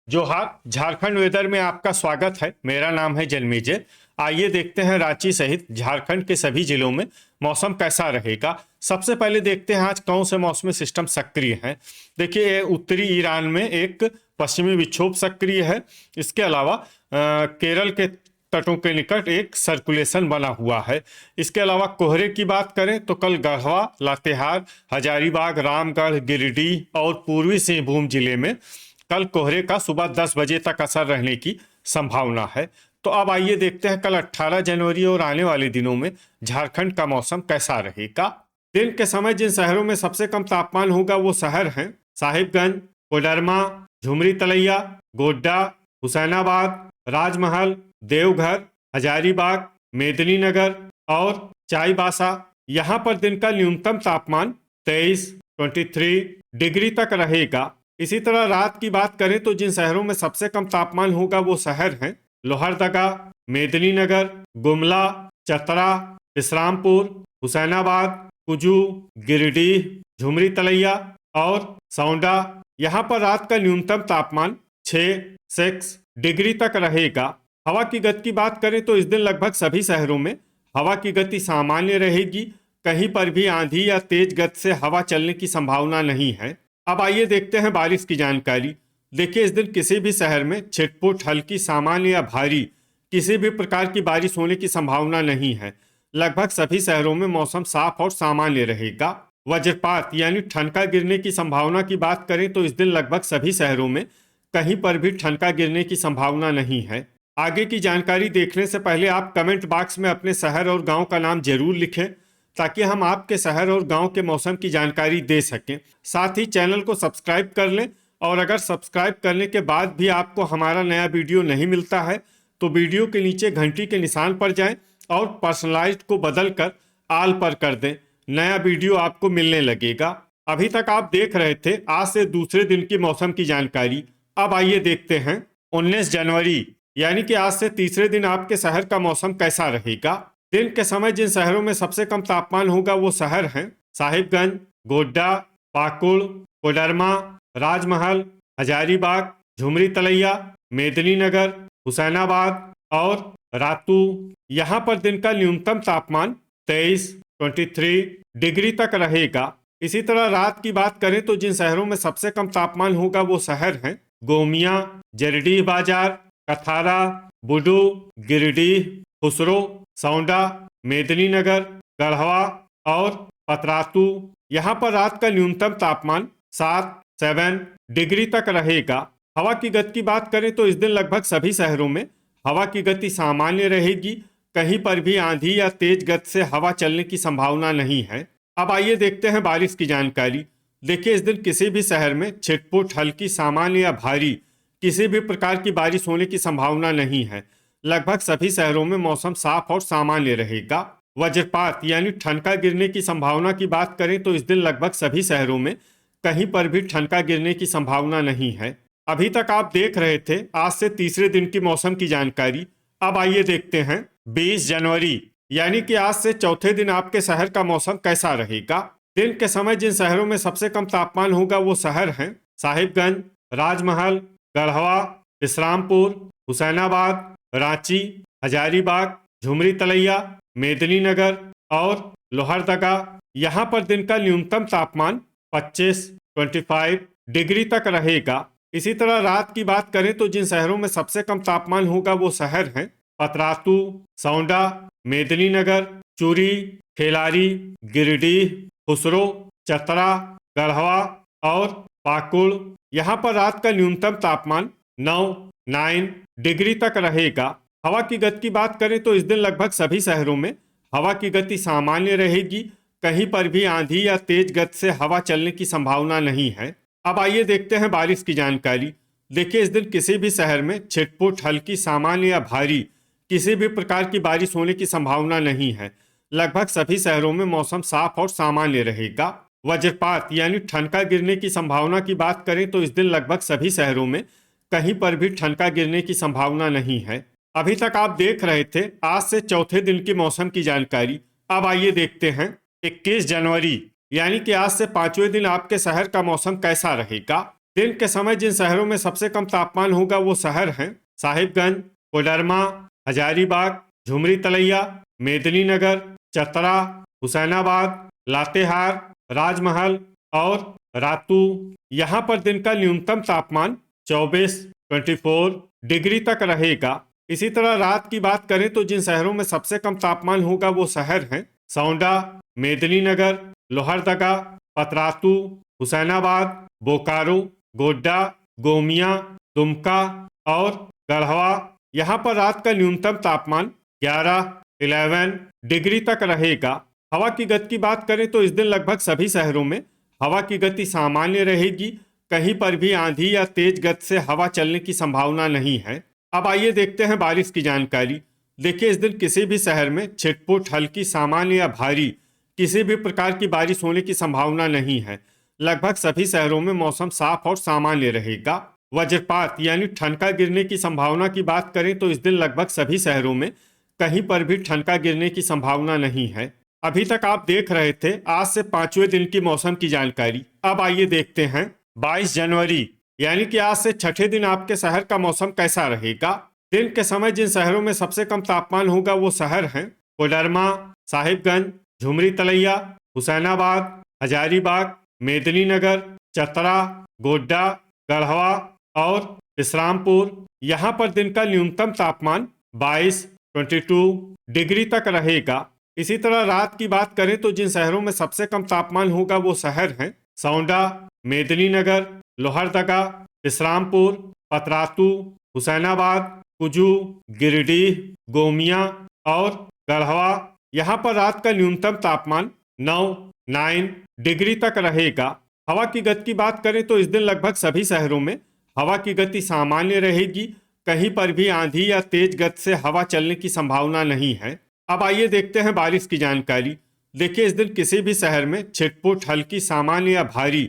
जोहार। झारखंड वेदर में आपका स्वागत है। मेरा नाम है जन्मेजय। आइए देखते हैं रांची सहित झारखंड के सभी जिलों में मौसम कैसा रहेगा। सबसे पहले देखते हैं आज कौन से मौसमी सिस्टम सक्रिय हैं। देखिए, उत्तरी ईरान में एक पश्चिमी विक्षोभ सक्रिय है। इसके अलावा केरल के तटों के निकट एक सर्कुलेशन बना हुआ है। इसके अलावा कोहरे की बात करें तो कल गढ़वा, लातेहार, हजारीबाग, रामगढ़, गिरिडीह और पूर्वी सिंहभूम जिले में कल कोहरे का सुबह 10 बजे तक असर रहने की संभावना है। तो अब आइए देखते हैं कल 18 जनवरी और आने वाले दिनों में झारखंड का मौसम कैसा रहेगा। दिन के समय जिन शहरों में सबसे कम तापमान होगा वो शहर हैं साहिबगंज, कोडरमा, झुमरी तलैया, गोड्डा, हुसैनाबाद, राजमहल, देवघर, हजारीबाग, मेदिनीनगर और चाईबासा। यहाँ पर दिन का न्यूनतम तापमान 23 डिग्री तक रहेगा। इसी तरह रात की बात करें तो जिन शहरों में सबसे कम तापमान होगा वो शहर हैं लोहरदगा, मेदिनीनगर, गुमला, चतरा, इस्लामपुर, हुसैनाबाद, कुजू, गिरिडीह, झुमरी तलैया और सौंडा। यहाँ पर रात का न्यूनतम तापमान 6 डिग्री तक रहेगा। हवा की गति की बात करें तो इस दिन लगभग सभी शहरों में हवा की गति सामान्य रहेगी। कहीं पर भी आंधी या तेज गति से हवा चलने की संभावना नहीं है। अब आइए देखते हैं बारिश की जानकारी। देखिए, इस दिन किसी भी शहर में छिटपुट, हल्की, सामान्य या भारी किसी भी प्रकार की बारिश होने की संभावना नहीं है। लगभग सभी शहरों में मौसम साफ और सामान्य रहेगा। वज्रपात यानी ठनका गिरने की संभावना की बात करें तो इस दिन लगभग सभी शहरों में कहीं पर भी ठनका गिरने की संभावना नहीं है। आगे की जानकारी देखने से पहले आप कमेंट बॉक्स में अपने शहर और गांव का नाम जरूर लिखें ताकि हम आपके शहर और गांव के मौसम की जानकारी दे सकें। साथ ही चैनल को सब्सक्राइब कर लें और अगर सब्सक्राइब करने के बाद भी आपको हमारा नया वीडियो नहीं मिलता है तो वीडियो के नीचे घंटी के निशान पर जाएं और पर्सनलाइज्ड को बदल कर आल पर कर दें। नया वीडियो आपको मिलने लगेगा। अभी तक आप देख रहे थे आज से दूसरे दिन की मौसम की जानकारी। अब आइए देखते हैं 19 जनवरी यानी कि आज से तीसरे दिन आपके शहर का मौसम कैसा रहेगा। दिन के समय जिन शहरों में सबसे कम तापमान होगा वो शहर हैं साहिबगंज, गोड्डा, पाकुड़, कोडरमा, राजमहल, हजारीबाग, झुमरी तलैया, मेदिनीनगर, हुसैनाबाद और रातू। यहाँ पर दिन का न्यूनतम तापमान 23 डिग्री तक रहेगा। इसी तरह रात की बात करें तो जिन शहरों में सबसे कम तापमान होगा वो शहर हैं गोमिया, जरडीह बाजार, कथारा, बुडू, गिरिडीह, खुसरो, सौंडा, मेदिनीनगर, गढ़वा और पतरातू। यहाँ पर रात का न्यूनतम तापमान 7 डिग्री तक रहेगा। हवा की गति की बात करें तो इस दिन लगभग सभी शहरों में हवा की गति सामान्य रहेगी। कहीं पर भी आंधी या तेज गति से हवा चलने की संभावना नहीं है। अब आइए देखते हैं बारिश की जानकारी। देखिए, इस दिन किसी भी शहर में छिटपुट, हल्की, सामान्य या भारी किसी भी प्रकार की बारिश होने की संभावना नहीं है। लगभग सभी शहरों में मौसम साफ और सामान्य रहेगा। वज्रपात यानी ठनका गिरने की संभावना की बात करें तो इस दिन लगभग सभी शहरों में कहीं पर भी ठनका गिरने की संभावना नहीं है। अभी तक आप देख रहे थे आज से तीसरे दिन की मौसम की जानकारी। अब आइए देखते हैं 20 जनवरी यानी कि आज से चौथे दिन आपके शहर का मौसम कैसा रहेगा। दिन के समय जिन शहरों में सबसे कम तापमान होगा वो शहर हैं साहिबगंज, राजमहल, गढ़वा, इस्लामपुर, हुसैनाबाद, रांची, हजारीबाग, झुमरी तलैया, मेदिनीनगर और लोहरदगा। यहाँ पर दिन का न्यूनतम तापमान 25 डिग्री तक रहेगा। इसी तरह रात की बात करें तो जिन शहरों में सबसे कम तापमान होगा वो शहर हैं पतरातू, सौंडा, मेदिनीनगर, चूरी, खेलारी, गिरिडीह, खुसरो, चतरा, गढ़वा और पाकुड़। यहाँ पर रात का न्यूनतम तापमान 9 डिग्री तक रहेगा। हवा की गति की बात करें तो इस दिन लगभग सभी शहरों में हवा की गति सामान्य रहेगी। कहीं पर भी आंधी या तेज गति से हवा चलने की संभावना नहीं है। अब आइए देखते हैं बारिश की जानकारी। देखिए, इस दिन किसी भी शहर में छिटपुट, हल्की, सामान्य या भारी किसी भी प्रकार की बारिश होने की संभावना नहीं है। लगभग सभी शहरों में मौसम साफ और सामान्य रहेगा। वज्रपात यानी ठनका गिरने की संभावना की बात करें तो इस दिन लगभग सभी शहरों में कहीं पर भी ठनका गिरने की संभावना नहीं है। अभी तक आप देख रहे थे आज से चौथे दिन की मौसम की जानकारी। अब आइए देखते हैं 21 जनवरी यानी कि आज से पांचवें दिन आपके शहर का मौसम कैसा रहेगा। दिन के समय जिन शहरों में सबसे कम तापमान होगा वो शहर हैं साहिबगंज, कोडरमा, हजारीबाग, झुमरी तलैया, मेदिनीनगर, चतरा, हुसैनाबाद, लातेहार, राजमहल और रातू। यहाँ पर दिन का न्यूनतम तापमान 24 डिग्री तक रहेगा। इसी तरह रात की बात करें तो जिन शहरों में सबसे कम तापमान होगा वो शहर हैं सौंडा, मेदिनीनगर, लोहरदगा, पतरातू, हुसैनाबाद, बोकारो, गोड्डा, गोमिया, दुमका और गढ़वा। यहाँ पर रात का न्यूनतम तापमान 11 डिग्री तक रहेगा। हवा की गति की बात करें तो इस दिन लगभग सभी शहरों में हवा की गति सामान्य रहेगी। कहीं पर भी आंधी या तेज गति से हवा चलने की संभावना नहीं है। अब आइए देखते हैं बारिश की जानकारी। देखिए, इस दिन किसी भी शहर में छिटपुट, हल्की, सामान्य या भारी किसी भी प्रकार की बारिश होने की संभावना नहीं है। लगभग सभी शहरों में मौसम साफ और सामान्य रहेगा। वज्रपात यानी ठनका गिरने की संभावना की बात करें तो इस दिन लगभग सभी शहरों में कहीं पर भी ठनका गिरने की संभावना नहीं है। अभी तक आप देख रहे थे आज से 5वें दिन की मौसम की जानकारी। अब आइए देखते हैं 22 जनवरी यानी कि आज से छठे दिन आपके शहर का मौसम कैसा रहेगा। दिन के समय जिन शहरों में सबसे कम तापमान होगा वो शहर हैं कोडरमा, साहिबगंज, झुमरी तलैया, हुसैनाबाद, हजारीबाग, मेदिनीनगर, चतरा, गोड्डा, गढ़वा और इस्लामपुर। यहाँ पर दिन का न्यूनतम तापमान 22 डिग्री तक रहेगा। इसी तरह रात की बात करें तो जिन शहरों में सबसे कम तापमान होगा वो शहर हैं सौंडा, मेदिनीनगर, लोहरदगा, इस्लामपुर, पतरातू, हुसैनाबाद, कुजू, गिरिडीह, गोमिया और गढ़वा। यहाँ पर रात का न्यूनतम तापमान 9 डिग्री तक रहेगा। हवा की गति की बात करें तो इस दिन लगभग सभी शहरों में हवा की गति सामान्य रहेगी। कहीं पर भी आंधी या तेज गति से हवा चलने की संभावना नहीं है। अब आइए देखते हैं बारिश की जानकारी। देखिए, इस दिन किसी भी शहर में छिटपुट, हल्की, सामान्य या भारी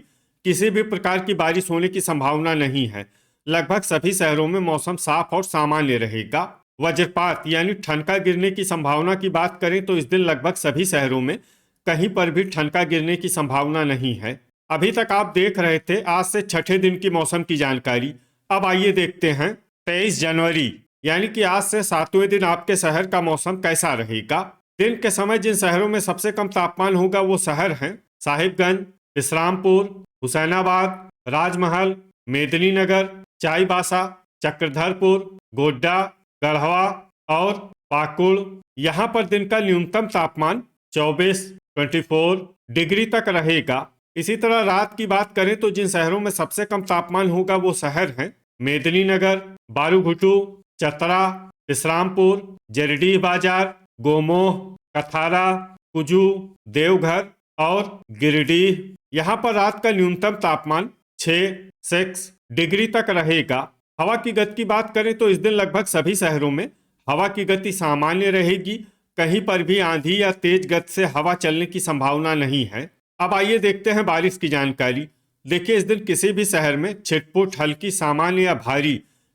किसी भी प्रकार की बारिश होने की संभावना नहीं है। लगभग सभी शहरों में मौसम साफ और सामान्य रहेगा। वज्रपात यानी ठनका गिरने की संभावना की बात करें तो इस दिन लगभग सभी शहरों में कहीं पर भी ठनका गिरने की संभावना नहीं है। अभी तक आप देख रहे थे आज से छठे दिन की मौसम की जानकारी। अब आइए देखते हैं 23 जनवरी यानी कि आज से 7वें दिन आपके शहर का मौसम कैसा रहेगा। दिन के समय जिन शहरों में सबसे कम तापमान होगा वो शहर हैं साहिबगंज, इस्लामपुर, हुसैनाबाद, राजमहल, मेदिनीनगर, चाईबासा, चक्रधरपुर, गोड्डा, गढ़वा और पाकुड़। यहाँ पर दिन का न्यूनतम तापमान 24 डिग्री तक रहेगा। इसी तरह रात की बात करें तो जिन शहरों में सबसे कम तापमान होगा वो शहर हैं मेदिनीनगर, बारूघुटू, चतरा, इस्लामपुर, जरडीह बाजार, गोमोह, कथारा, कुजू, देवघर और गिरिडीह। यहाँ पर रात का न्यूनतम तापमान 6 डिग्री तक रहेगा। हवा की गति की बात करें तो इस दिन लगभग सभी शहरों में हवा की गति सामान्य रहेगी। कहीं पर भी आंधी या तेज गति से हवा चलने की संभावना नहीं है। अब आइए देखते हैं बारिश की जानकारी। देखिए, इस दिन किसी भी शहर में छिटपुट, हल्की, सामान्य या भारी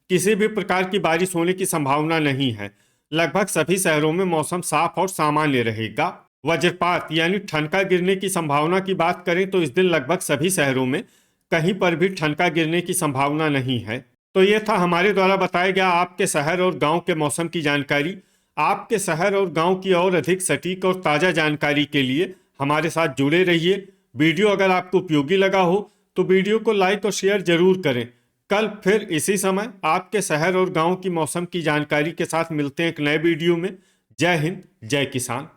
किसी भी प्रकार की बारिश होने की संभावना नहीं है। लगभग सभी शहरों में मौसम साफ और सामान्य रहेगा। वज्रपात यानी ठनका गिरने की संभावना की बात करें तो इस दिन लगभग सभी शहरों में कहीं पर भी ठनका गिरने की संभावना नहीं है। तो ये था हमारे द्वारा बताया गया आपके शहर और गांव के मौसम की जानकारी। आपके शहर और गांव की और अधिक सटीक और ताज़ा जानकारी के लिए हमारे साथ जुड़े रहिए। वीडियो अगर आपको उपयोगी लगा हो तो वीडियो को लाइक और शेयर जरूर करें। कल फिर इसी समय आपके शहर और गांव की मौसम की जानकारी के साथ मिलते हैं एक नए वीडियो में। जय हिंद, जय किसान।